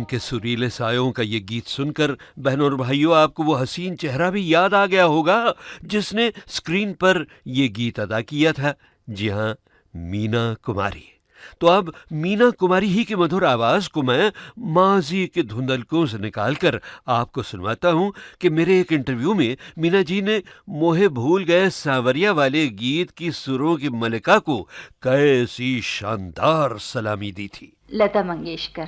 के सुरीले सायों का ये गीत सुनकर बहनों और भाइयों आपको वो हसीन चेहरा भी याद आ गया होगा जिसने स्क्रीन पर ये गीत अदा किया था। जी हाँ, मीना कुमारी। तो अब मीना कुमारी ही की मधुर आवाज को मैं माजी के धुंधलकों से निकालकर आपको सुनवाता हूं कि मेरे एक इंटरव्यू में मीना जी ने मोहे भूल गए सावरिया वाले गीत की सुरों की मलिका को कैसी शानदार सलामी दी थी। लता मंगेशकर,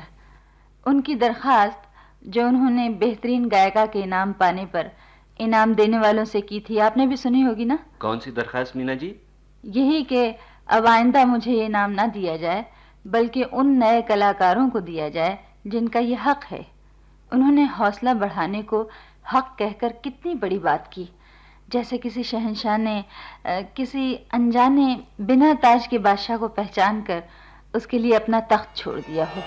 उनकी दरखास्त जो उन्होंने बेहतरीन गायिका के इनाम पाने पर इनाम देने वालों से की थी, आपने भी सुनी होगी ना? कौन सी दरखास्त मीना जी? यही कि अब आइंदा मुझे ये इनाम ना दिया जाए बल्कि उन नए कलाकारों को दिया जाए जिनका ये हक है। उन्होंने हौसला बढ़ाने को हक कहकर कितनी बड़ी बात की, जैसे किसी शहंशाह ने किसी अनजाने बिना ताज के बादशाह को पहचान कर उसके लिए अपना तख्त छोड़ दिया हो।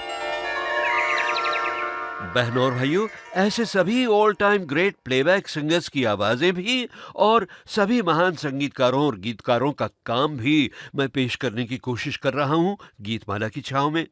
बहनों और भाइयों, ऐसे सभी all time great playback singers की आवाजें भी और सभी महान संगीतकारों और गीतकारों का काम भी मैं पेश करने की कोशिश कर रहा हूं गीतमाला की छाव में।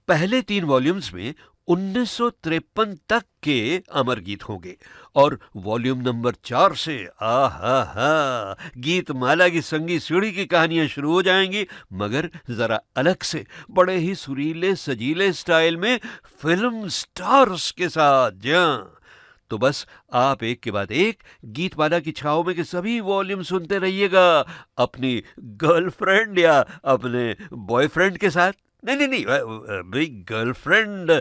पहले 3 वॉल्यूम्स में 1953 तक के अमर गीत होंगे और वॉल्यूम नंबर 4 से आहा गीतमाला की संगीत सीढ़ी की कहानियां शुरू हो जाएंगी, मगर जरा अलग से, बड़े ही सुरीले सजीले स्टाइल में, फिल्म स्टार्स के साथ। जहाँ तो बस आप एक के बाद एक गीतमाला की छाव में के सभी वॉल्यूम सुनते रहिएगा अपनी गर्लफ्रेंड या अपने बॉयफ्रेंड के साथ। नहीं, भाई गर्लफ्रेंड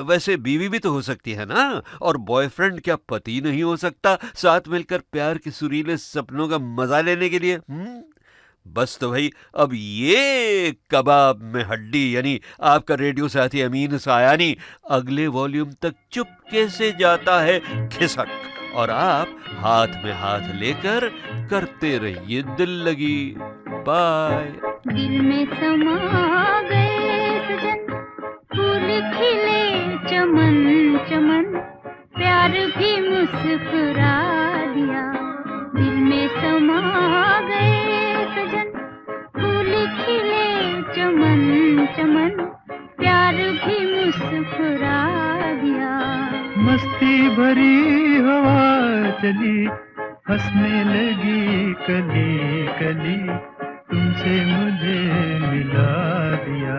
वैसे बीवी भी तो हो सकती है ना, और बॉयफ्रेंड क्या पति नहीं हो सकता, साथ मिलकर प्यार के सुरीले सपनों का मजा लेने के लिए। बस तो भाई अब ये कबाब में हड्डी यानी आपका रेडियो साथी अमीन सायानी अगले वॉल्यूम तक चुपके से जाता है खिसक, और आप हाथ में हाथ लेकर करते रहिए दिल लगी। बाय। दिल में समा गए सजन, फूल खिले चमन चमन, प्यार भी मुस्कुरा दिया। दिल में समा गए सजन, फूल खिले चमन चमन, प्यार भी मुस्कुरा दिया। मस्ती भरी हवा चली, हंसने लगी कली कली, तुमसे मुझे मिला दिया।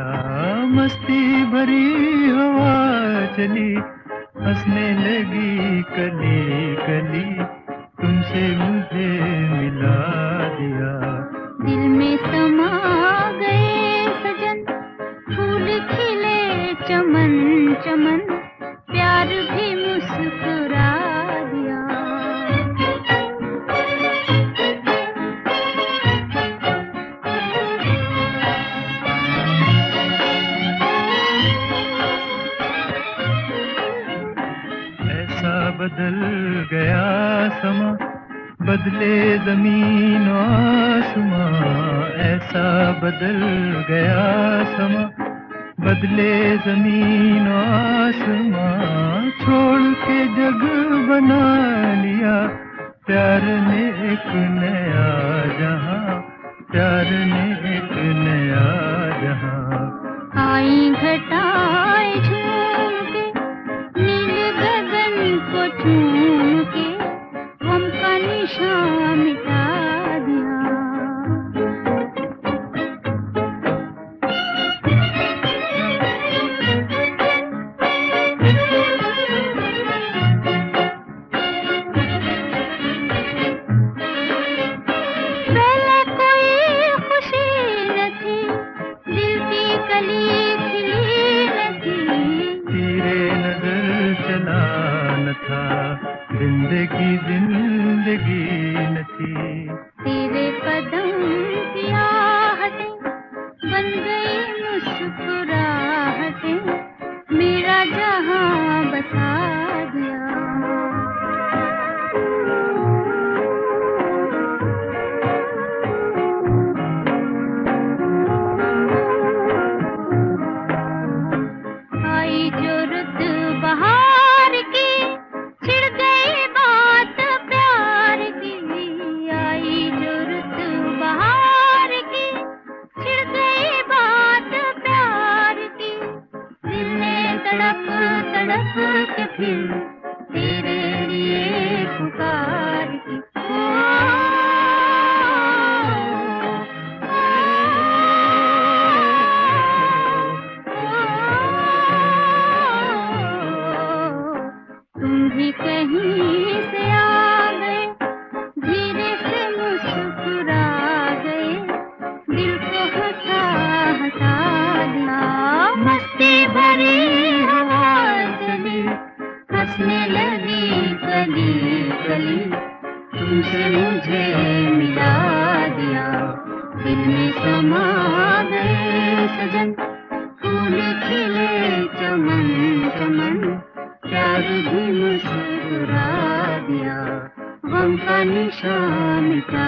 मस्ती भरी हवा चली, हंसने लगी कली कली, तुमसे मुझे मिला दिया। दिल में समा गए सजन, फूल खिले चमन चमन, प्यार भी मुस्कुरा दिया। बदल गया समा, बदले जमीन आसमां, ऐसा बदल गया समा, बदले जमीन आसमां, छोड़ के जग बना लिया प्यार ने एक नया जहां, प्यार ने एक नया जहां। आई घटाएं झूम के, नील गगन को चूम के, गम का निशान मिटा दिया। पहले कोई खुशी न थी, दिल की कली खिली हंसने लगी कली कली, तुमसे मुझे मिला दिया, दिल में समा गए सजन, फूल खिले चमन चमन, प्यार भी मुस्कुरा दिया, गम का निशान मिटा